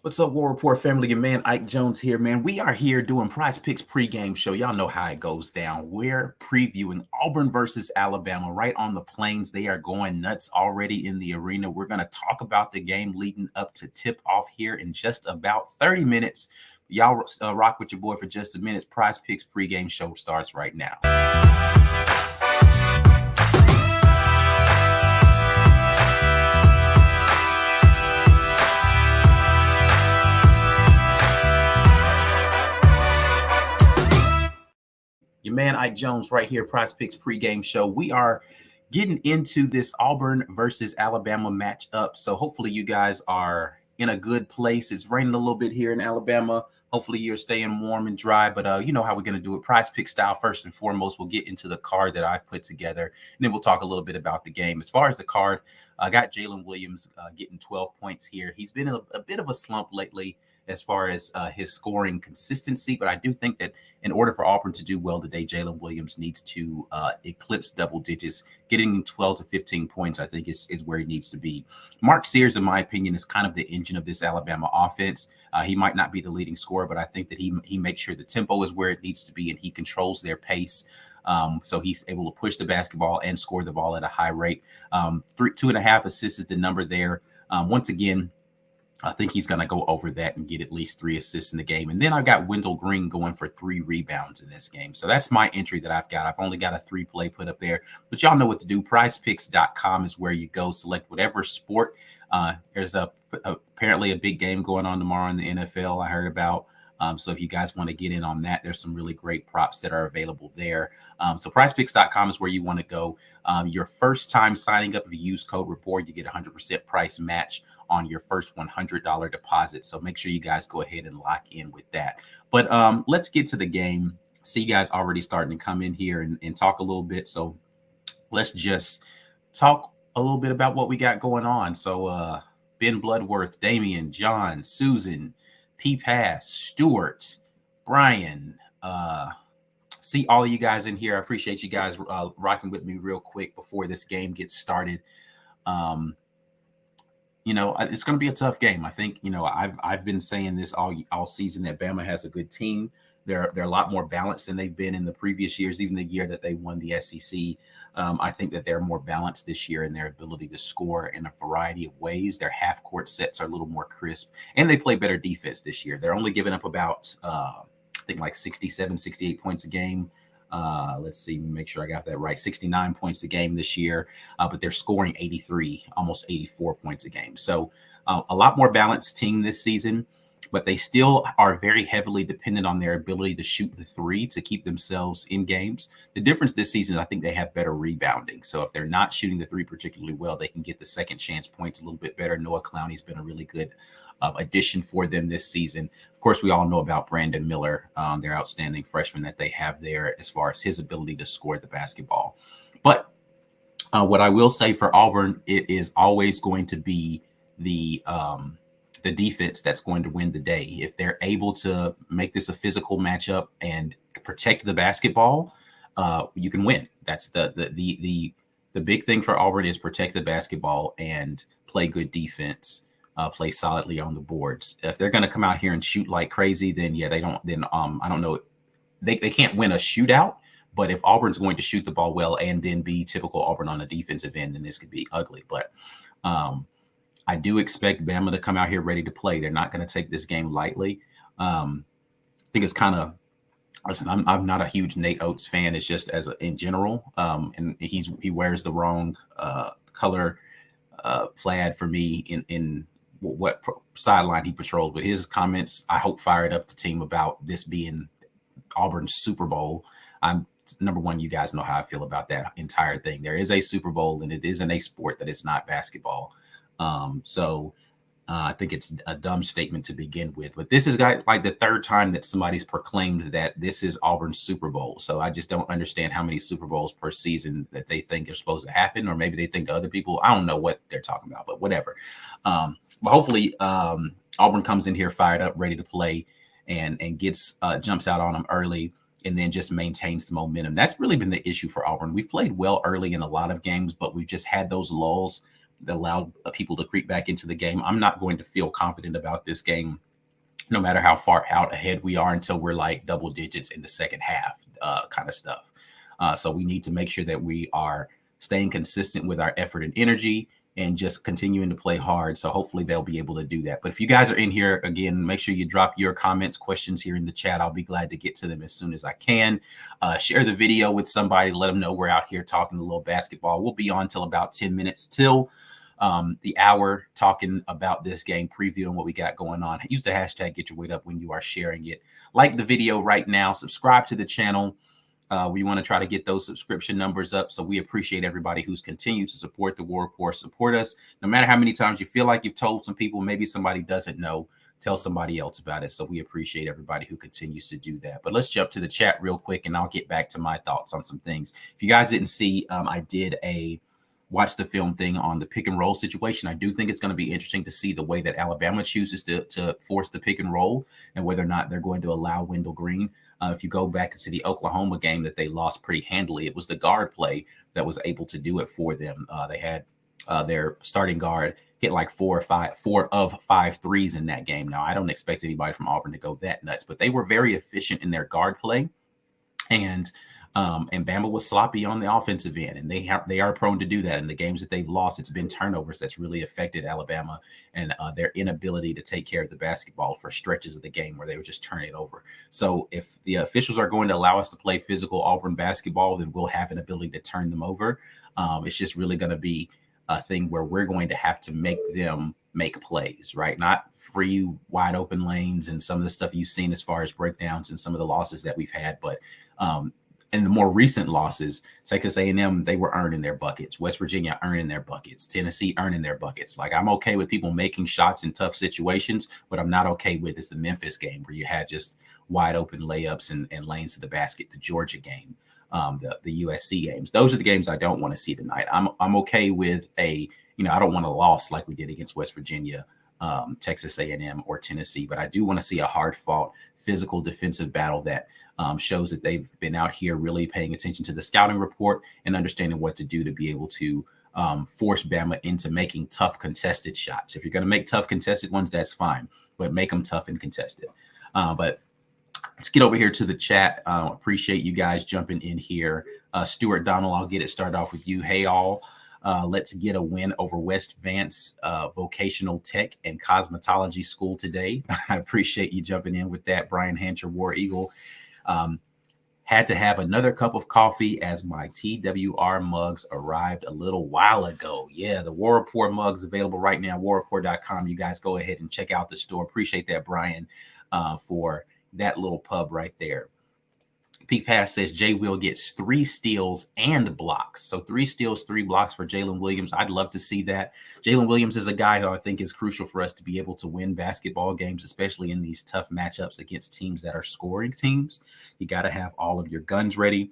What's up, War Report family? Your man Ike Jones here, man. We are here doing Prize Picks pregame show. Y'all know how it goes down. We're previewing Auburn versus Alabama right on the plains. They are going nuts already in the arena. We're going to talk about the game leading up to tip off here in just about 30 minutes. Y'all rock with your boy for just a minute. Prize Picks pregame show starts right now. Your man Ike Jones right here, Prize Picks pregame show. We are getting into this Auburn versus Alabama matchup. So hopefully you guys are in a good place. It's raining a little bit here in Alabama. Hopefully you're staying warm and dry, but you know how we're going to do it. Prize Pick style first and foremost. We'll get into the card that I've put together, and then we'll talk a little bit about the game. As far as the card, I got Jalen Williams getting 12 points here. He's been in a bit of a slump lately as far as his scoring consistency, but I do think that in order for Auburn to do well today, Jalen Williams needs to eclipse double digits. Getting 12 to 15 points, I think, is where he needs to be. Mark Sears, in my opinion, is kind of the engine of this Alabama offense. He might not be the leading scorer, but I think that he makes sure the tempo is where it needs to be, and he controls their pace. So he's able to push the basketball and score the ball at a high rate. 2.5 assists is the number there. Once again, I think he's going to go over that and get at least 3 assists in the game. And then I've got Wendell Green going for 3 rebounds in this game. So that's my entry that I've got. I've only got a 3 play put up there, but y'all know what to do. PrizePicks.com is where you go. Select whatever sport. There's apparently a big game going on tomorrow in the NFL I heard about. So if you guys want to get in on that, there's some really great props that are available there. So PrizePicks.com is where you want to go. Your first time signing up, if you use code REPORT, you get 100% price match on your first $100 deposit. So make sure you guys go ahead and lock in with that. But let's get to the game. See you guys already starting to come in here and talk a little bit. So let's just talk a little bit about what we got going on. So Ben Bloodworth, Damian, John, Susan, P-Pass, Stuart, Brian, see all of you guys in here. I appreciate you guys rocking with me real quick before this game gets started. You know, it's going to be a tough game. I think, you know, I've been saying this all season that Bama has a good team. They're a lot more balanced than they've been in the previous years, even the year that they won the SEC. I think that they're more balanced this year in their ability to score in a variety of ways. Their half-court sets are a little more crisp, and they play better defense this year. They're only giving up about, I think, like 67, 68 points a game. Let's see, make sure I got that right. 69 points a game this year, but they're scoring 83, almost 84 points a game. So a lot more balanced team this season, but they still are very heavily dependent on their ability to shoot the 3 to keep themselves in games. The difference this season, I think they have better rebounding. So if they're not shooting the 3 particularly well, they can get the second chance points a little bit better. Noah Clowney's been a really good addition for them this season. Of course, we all know about Brandon Miller, their outstanding freshman that they have there as far as his ability to score the basketball. But what I will say for Auburn, it is always going to be the defense that's going to win the day. If they're able to make this a physical matchup and protect the basketball, you can win. That's the big thing for Auburn is protect the basketball and play good defense. Play solidly on the boards. If they're going to come out here and shoot like crazy, then yeah, they don't. Then I don't know. They can't win a shootout. But if Auburn's going to shoot the ball well and then be typical Auburn on the defensive end, then this could be ugly. But I do expect Bama to come out here ready to play. They're not going to take this game lightly. I think it's kind of. Listen, I'm not a huge Nate Oates fan. It's just in general, and he wears the wrong color plaid for me in what sideline he patrols. But his comments, I hope, fired up the team about this being Auburn's Super Bowl. Number one, you guys know how I feel about that entire thing. There is a Super Bowl, and it isn't a sport that is not basketball. So I think it's a dumb statement to begin with. But this is like the third time that somebody's proclaimed that this is Auburn's Super Bowl. So I just don't understand how many Super Bowls per season that they think are supposed to happen, or maybe they think to other people. I don't know what they're talking about, but whatever. But hopefully Auburn comes in here fired up, ready to play, and gets jumps out on them early, and then just maintains the momentum. That's really been the issue for Auburn. We've played well early in a lot of games, but we've just had those lulls. allowed people to creep back into the game. I'm not going to feel confident about this game, no matter how far out ahead we are, until we're like double digits in the second half, kind of stuff. So we need to make sure that we are staying consistent with our effort and energy and just continuing to play hard. So hopefully they'll be able to do that. But if you guys are in here, again, make sure you drop your comments, questions here in the chat. I'll be glad to get to them as soon as I can. Share the video with somebody. Let them know we're out here talking a little basketball. We'll be on till about 10 minutes till the hour, talking about this game, previewing what we got going on. Use the hashtag Get Your Weight Up when you are sharing it. Like the video right now. Subscribe to the channel. We want to try to get those subscription numbers up. So we appreciate everybody who's continued to support the War Report, support us. No matter how many times you feel like you've told some people, maybe somebody doesn't know, tell somebody else about it. So we appreciate everybody who continues to do that. But let's jump to the chat real quick, and I'll get back to my thoughts on some things. If you guys didn't see, I did a watch the film thing on the pick and roll situation. I do think it's going to be interesting to see the way that Alabama chooses to force the pick and roll, and whether or not they're going to allow Wendell Green. If you go back to the Oklahoma game that they lost pretty handily, it was the guard play that was able to do it for them. They had their starting guard hit like 4 of 5 threes in that game. Now, I don't expect anybody from Auburn to go that nuts, but they were very efficient in their guard play. And Bama was sloppy on the offensive end, and they are prone to do that. In the games that they've lost, it's been turnovers that's really affected Alabama, and their inability to take care of the basketball for stretches of the game where they would just turn it over. So if the officials are going to allow us to play physical Auburn basketball, then we'll have an ability to turn them over. It's just really going to be a thing where we're going to have to make them make plays, right? Not free wide open lanes and some of the stuff you've seen as far as breakdowns and some of the losses that we've had, but in the more recent losses, Texas A&M, they were earning their buckets. West Virginia earning their buckets. Tennessee earning their buckets. Like, I'm okay with people making shots in tough situations, but I'm not okay with is the Memphis game where you had just wide open layups and lanes to the basket. The Georgia game, the USC games. Those are the games I don't want to see tonight. I'm okay with I don't want a loss like we did against West Virginia, Texas A&M, or Tennessee, but I do want to see a hard-fought, physical defensive battle that shows that they've been out here really paying attention to the scouting report and understanding what to do to be able to force Bama into making tough contested shots. If you're going to make tough contested ones, that's fine, but make them tough and contested. But let's get over here to the chat. Appreciate you guys jumping in here. Stuart Donald, I'll get it started off with you. Hey, all. Let's get a win over West Vance Vocational Tech and Cosmetology School today. I appreciate you jumping in with that. Brian Hancher, War Eagle. Had to have another cup of coffee as my TWR mugs arrived a little while ago. Yeah, the War Report mugs available right now, warreport.com. You guys go ahead and check out the store. Appreciate that, Brian, for that little pub right there. Peak Pass says Jay Will gets 3 steals and blocks. So 3 steals, 3 blocks for Jalen Williams. I'd love to see that. Jalen Williams is a guy who I think is crucial for us to be able to win basketball games, especially in these tough matchups against teams that are scoring teams. You got to have all of your guns ready.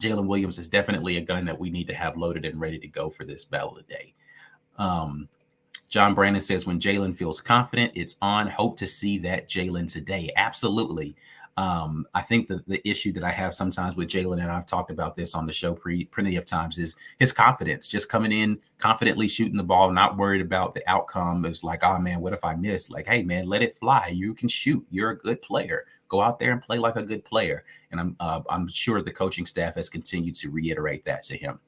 Jalen Williams is definitely a gun that we need to have loaded and ready to go for this battle today. John Brandon says, when Jalen feels confident, it's on. Hope to see that Jalen today. Absolutely. I think that the issue that I have sometimes with Jalen, and I've talked about this on the show plenty of times, is his confidence, just coming in confidently shooting the ball, not worried about the outcome. It's like, oh man, what if I miss? Like, hey man, let it fly. You can shoot. You're a good player. Go out there and play like a good player. And I'm sure the coaching staff has continued to reiterate that to him.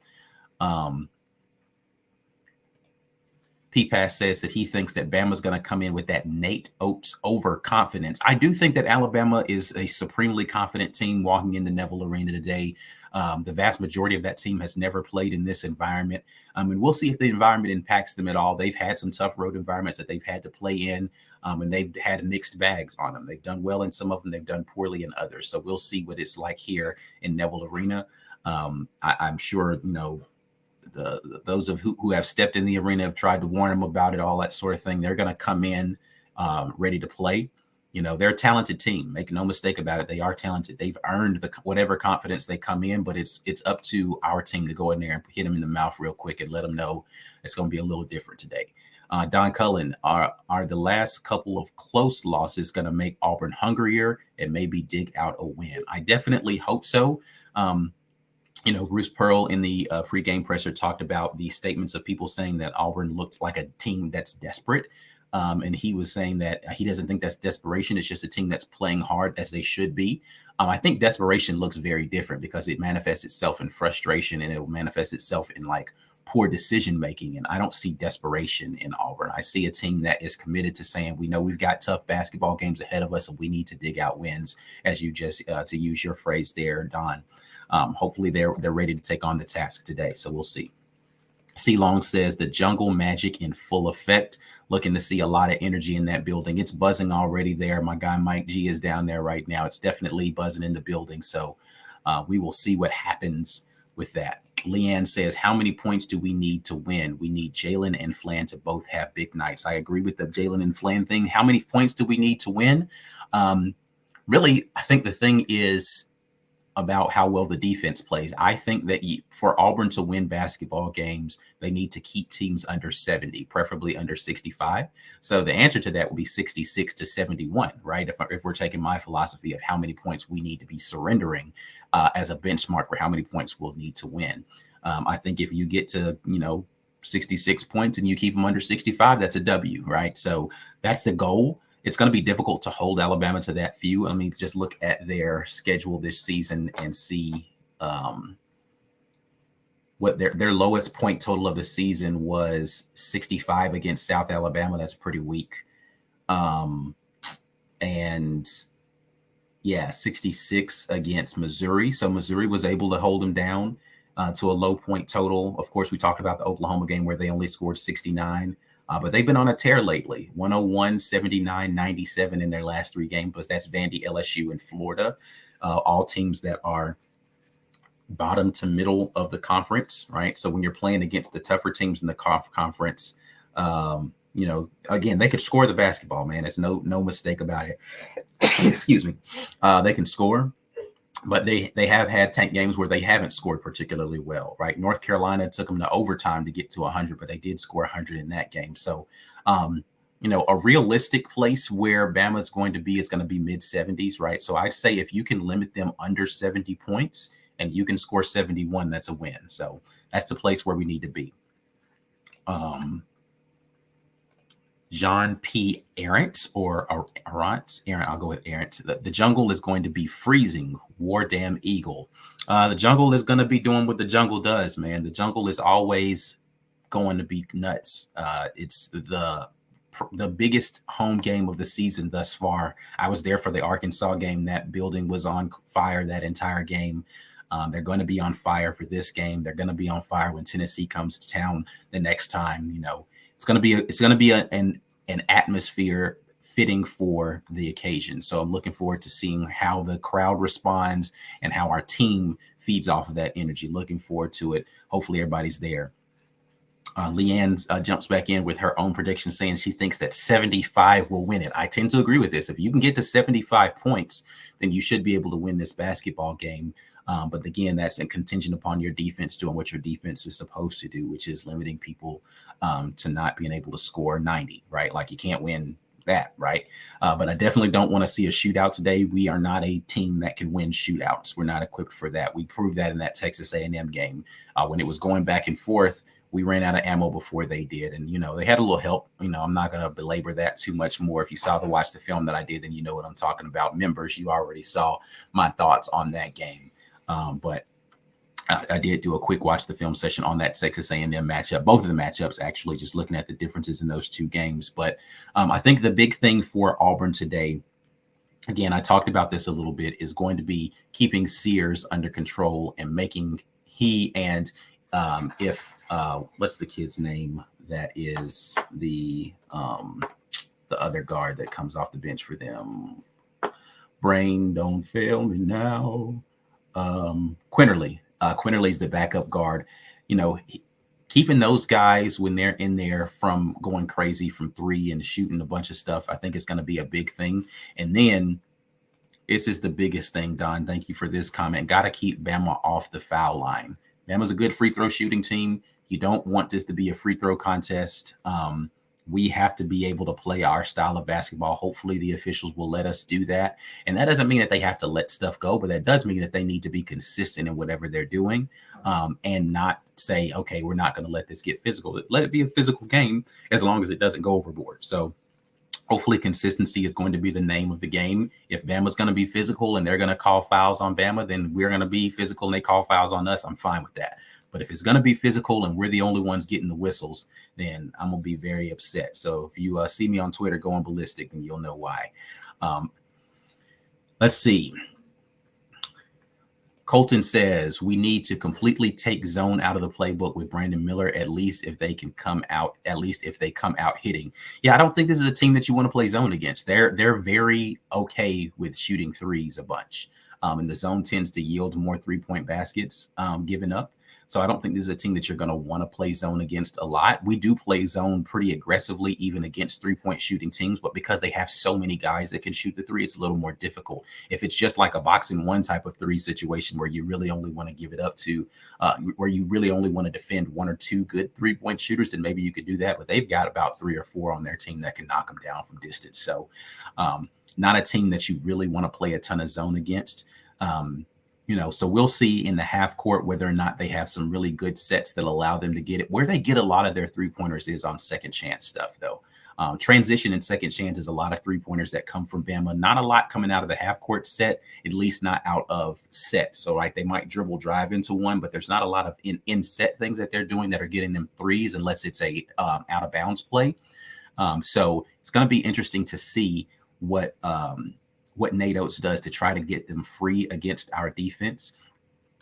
P-Pass says that he thinks that Bama's going to come in with that Nate Oates overconfidence. I do think that Alabama is a supremely confident team walking into Neville Arena today. The vast majority of that team has never played in this environment. And we'll see if the environment impacts them at all. They've had some tough road environments that they've had to play in, and they've had mixed bags on them. They've done well in some of them. They've done poorly in others. So we'll see what it's like here in Neville Arena. I'm sure, those of who have stepped in the arena have tried to warn them about it, all that sort of thing. They're going to come in ready to play. They're a talented team. Make no mistake about it. They are talented. They've earned whatever confidence they come in, but it's up to our team to go in there and hit them in the mouth real quick and let them know it's going to be a little different today. Don Cullen, are the last couple of close losses going to make Auburn hungrier and maybe dig out a win? I definitely hope so. Bruce Pearl in the pregame presser talked about the statements of people saying that Auburn looked like a team that's desperate. And he was saying that he doesn't think that's desperation. It's just a team that's playing hard as they should be. I think desperation looks very different because it manifests itself in frustration, and it will manifest itself in like poor decision making. And I don't see desperation in Auburn. I see a team that is committed to saying, we know we've got tough basketball games ahead of us, and we need to dig out wins, as you just to use your phrase there, Don. Hopefully they're ready to take on the task today. So we'll see. C. Long says the jungle magic in full effect. Looking to see a lot of energy in that building. It's buzzing already there. My guy Mike G is down there right now. It's definitely buzzing in the building. So we will see what happens with that. Leanne says, how many points do we need to win? We need Jalen and Flan to both have big nights. I agree with the Jalen and Flan thing. How many points do we need to win? Really, I think the thing is about how well the defense plays. I think that for Auburn to win basketball games, they need to keep teams under 70, preferably under 65. So the answer to that will be 66 to 71, right? If we're taking my philosophy of how many points we need to be surrendering as a benchmark for how many points we'll need to win. I think if you get to, 66 points and you keep them under 65, that's a W, right? So that's the goal. It's going to be difficult to hold Alabama to that few. I mean, just look at their schedule this season and see what their lowest point total of the season was 65 against South Alabama. That's pretty weak. And yeah, 66 against Missouri. So Missouri was able to hold them down to a low point total. Of course, we talked about the Oklahoma game where they only scored 69. But they've been on a tear lately, 101, 79, 97 in their last 3 games. But that's Vandy, LSU, and Florida, all teams that are bottom to middle of the conference, right? So when you're playing against the tougher teams in the conference, again, they could score the basketball, man. There's no mistake about it. Excuse me. They can score. But they have had tank games where they haven't scored particularly well, right? North Carolina took them to overtime to get to 100, but they did score 100 in that game. So, a realistic place where Bama is going to be mid-70s, right? So I'd say if you can limit them under 70 points and you can score 71, that's a win. So that's the place where we need to be. John P. Arendt or Arendt. I'll go with Arendt. The jungle is going to be freezing. War damn eagle. The jungle is going to be doing what the jungle does, man. The jungle is always going to be nuts. It's the biggest home game of the season thus far. I was there for the Arkansas game. That building was on fire that entire game. They're going to be on fire for this game. They're going to be on fire when Tennessee comes to town the next time. It's going to be an atmosphere fitting for the occasion. So I'm looking forward to seeing how the crowd responds and how our team feeds off of that energy. Looking forward to it. Hopefully everybody's there. Leanne jumps back in with her own prediction, saying she thinks that 75 will win it. I tend to agree with this. If you can get to 75 points, then you should be able to win this basketball game. But again, that's contingent upon your defense doing what your defense is supposed to do, which is limiting people to not being able to score 90, right? Like you can't win that, right? But I definitely don't want to see a shootout today. We are not a team that can win shootouts. We're not equipped for that. We proved that in that Texas A&M game when it was going back and forth. We ran out of ammo before they did. And, they had a little help. I'm not going to belabor that too much more. If you watch the film that I did, then you know what I'm talking about. Members, you already saw my thoughts on that game. But I did do a quick watch the film session on that Texas A&M matchup, both of the matchups, actually, just looking at the differences in those two games. But I think the big thing for Auburn today, again, I talked about this a little bit, is going to be keeping Sears under control and making what's the kid's name that is the other guard that comes off the bench for them? Brain don't fail me now. Quinterly. Quinterly's the backup guard. Keeping those guys when they're in there from going crazy from 3 and shooting a bunch of stuff, I think is going to be a big thing. And then this is the biggest thing, Don. Thank you for this comment. Got to keep Bama off the foul line. Bama's a good free throw shooting team. You don't want this to be a free throw contest. We have to be able to play our style of basketball. Hopefully, the officials will let us do that. And that doesn't mean that they have to let stuff go, but that does mean that they need to be consistent in whatever they're doing, and not say, okay, we're not going to let this get physical. Let it be a physical game as long as it doesn't go overboard. So hopefully consistency is going to be the name of the game. If Bama's going to be physical and they're going to call fouls on Bama, then we're going to be physical and they call fouls on us. I'm fine with that. But if it's going to be physical and we're the only ones getting the whistles, then I'm going to be very upset. So if you see me on Twitter going ballistic, then you'll know why. Let's see. Colton says we need to completely take zone out of the playbook with Brandon Miller, at least if they come out hitting. Yeah, I don't think this is a team that you want to play zone against. They're very okay with shooting threes a bunch. And the zone tends to yield more 3-point baskets given up. So I don't think this is a team that you're going to want to play zone against a lot. We do play zone pretty aggressively, even against 3-point shooting teams. But because they have so many guys that can shoot the three, it's a little more difficult. If it's just like a boxing one type of three situation where you really only want to give it up to, where you really only want to defend 1 or 2 good 3-point shooters, then maybe you could do that. But they've got about 3 or 4 on their team that can knock them down from distance. So not a team that you really want to play a ton of zone against. So we'll see in the half court whether or not they have some really good sets that allow them to get it. Where they get a lot of their 3-pointers is on second chance stuff, though. Transition and second chance is a lot of 3-pointers that come from Bama. Not a lot coming out of the half court set, at least not out of set. So they might dribble drive into one, but there's not a lot of in set things that they're doing that are getting them threes unless it's a out of bounds play. So it's going to be interesting to see what Nate Oates does to try to get them free against our defense.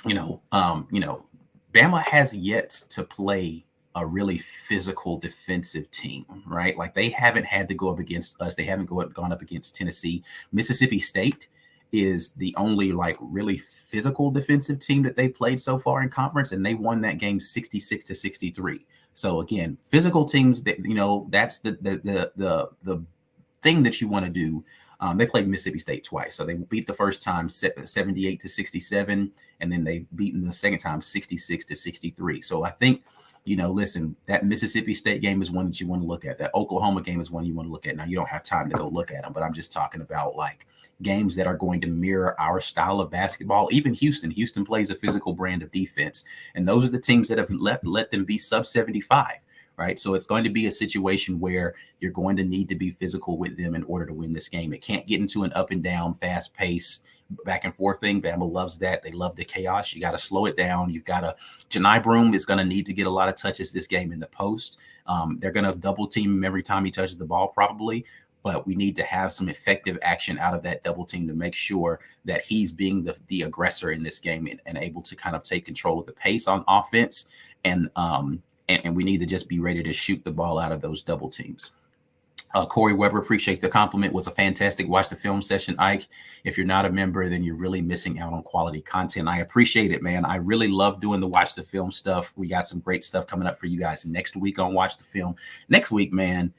Bama has yet to play a really physical defensive team, right? Like they haven't had to go up against us. They haven't gone up against Tennessee. Mississippi State is the only really physical defensive team that they played so far in conference, and they won that game 66-63. So again, physical teams that that's the thing that you want to do. They played Mississippi State twice. So they beat the first time 78-67, and then they beaten the second time 66-63. So I think, listen, that Mississippi State game is one that you want to look at. That Oklahoma game is one you want to look at. Now, you don't have time to go look at them, but I'm just talking about games that are going to mirror our style of basketball. Even Houston plays a physical brand of defense. And those are the teams that have let them be sub 75. Right. So it's going to be a situation where you're going to need to be physical with them in order to win this game. It can't get into an up and down, fast paced, back and forth thing. Bama loves that. They love the chaos. You got to slow it down. You've got to. Janai Broome is going to need to get a lot of touches this game in the post. They're going to double team him every time he touches the ball, probably. But we need to have some effective action out of that double team to make sure that he's being the aggressor in this game and able to kind of take control of the pace on offense. And we need to just be ready to shoot the ball out of those double teams. Corey Weber, appreciate the compliment. Was a fantastic watch the film session, Ike. If you're not a member, then you're really missing out on quality content. I appreciate it, man. I really love doing the watch the film stuff. We got some great stuff coming up for you guys next week on Watch the Film. Next week, man.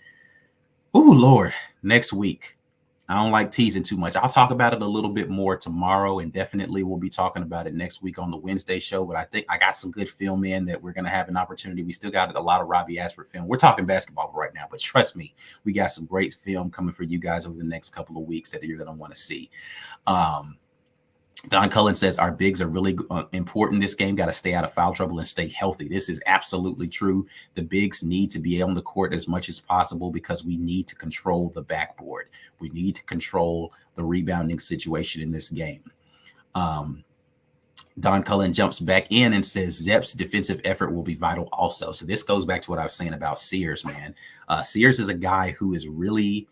Oh, Lord. Next week. I don't like teasing too much. I'll talk about it a little bit more tomorrow, and definitely we'll be talking about it next week on the Wednesday show. But I think I got some good film in that we're going to have an opportunity. We still got a lot of Robbie Ashford film. We're talking basketball right now, but trust me, we got some great film coming for you guys over the next couple of weeks that you're going to want to see. Don Cullen says our bigs are really important this game. Got to stay out of foul trouble and stay healthy. This is absolutely true. The bigs need to be on the court as much as possible because we need to control the backboard. We need to control the rebounding situation in this game. Don Cullen jumps back in and says Zepp's defensive effort will be vital also. So this goes back to what I was saying about Sears, man. Sears is a guy who is really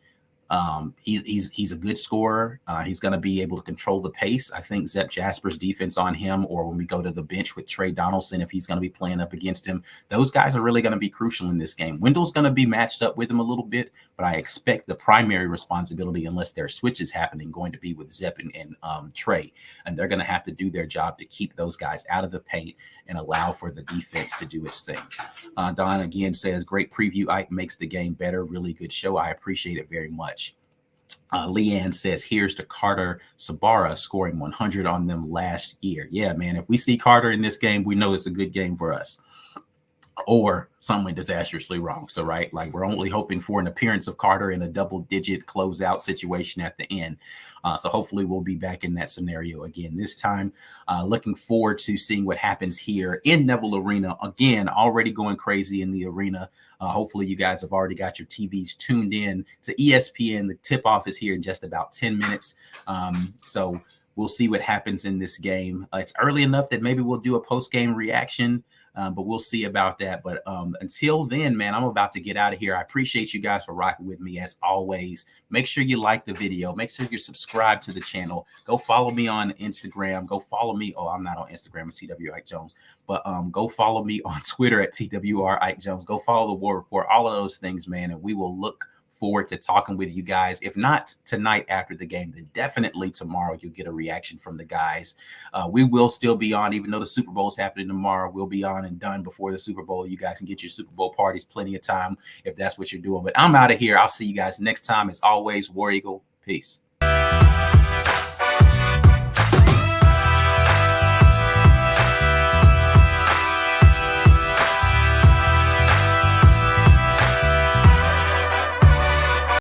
he's a good scorer. He's going to be able to control the pace. I think Zepp Jasper's defense on him, or when we go to the bench with Trey Donaldson, if he's going to be playing up against him, those guys are really going to be crucial in this game. Wendell's going to be matched up with him a little bit, but I expect the primary responsibility, unless there are switches happening, going to be with Zepp and Trey. And they're going to have to do their job to keep those guys out of the paint and allow for the defense to do its thing. Don again says, great preview. Ike makes the game better. Really good show. I appreciate it very much. Leanne says, here's to Carter Sabara scoring 100 on them last year. Yeah, man, if we see Carter in this game, we know it's a good game for us. or something went disastrously wrong. So, right, like we're only hoping for an appearance of Carter in a double-digit closeout situation at the end. So hopefully we'll be back in that scenario again this time. Looking forward to seeing what happens here in Neville Arena. Again, already going crazy in the arena. Hopefully you guys have already got your TVs tuned in to ESPN. The tip-off is here in just about 10 minutes. So we'll see what happens in this game. It's early enough that maybe we'll do a post-game reaction. But we'll see about that. But until then, man, I'm about to get out of here. I appreciate you guys for rocking with me as always. Make sure you like the video. Make sure you're subscribed to the channel. Go follow me on Instagram. Go follow me. Oh, I'm not on Instagram. It's TW Ike Jones. But go follow me on Twitter at TWR Ike Jones. Go follow the War Report. All of those things, man. And we will look forward to talking with you guys. If not tonight after the game, then definitely tomorrow you'll get a reaction from the guys. We will still be on, even though the Super Bowl is happening tomorrow. We'll be on and done before the Super Bowl. You guys can get your Super Bowl parties plenty of time if that's what you're doing. But I'm out of here. I'll see you guys next time. As always, War Eagle, peace.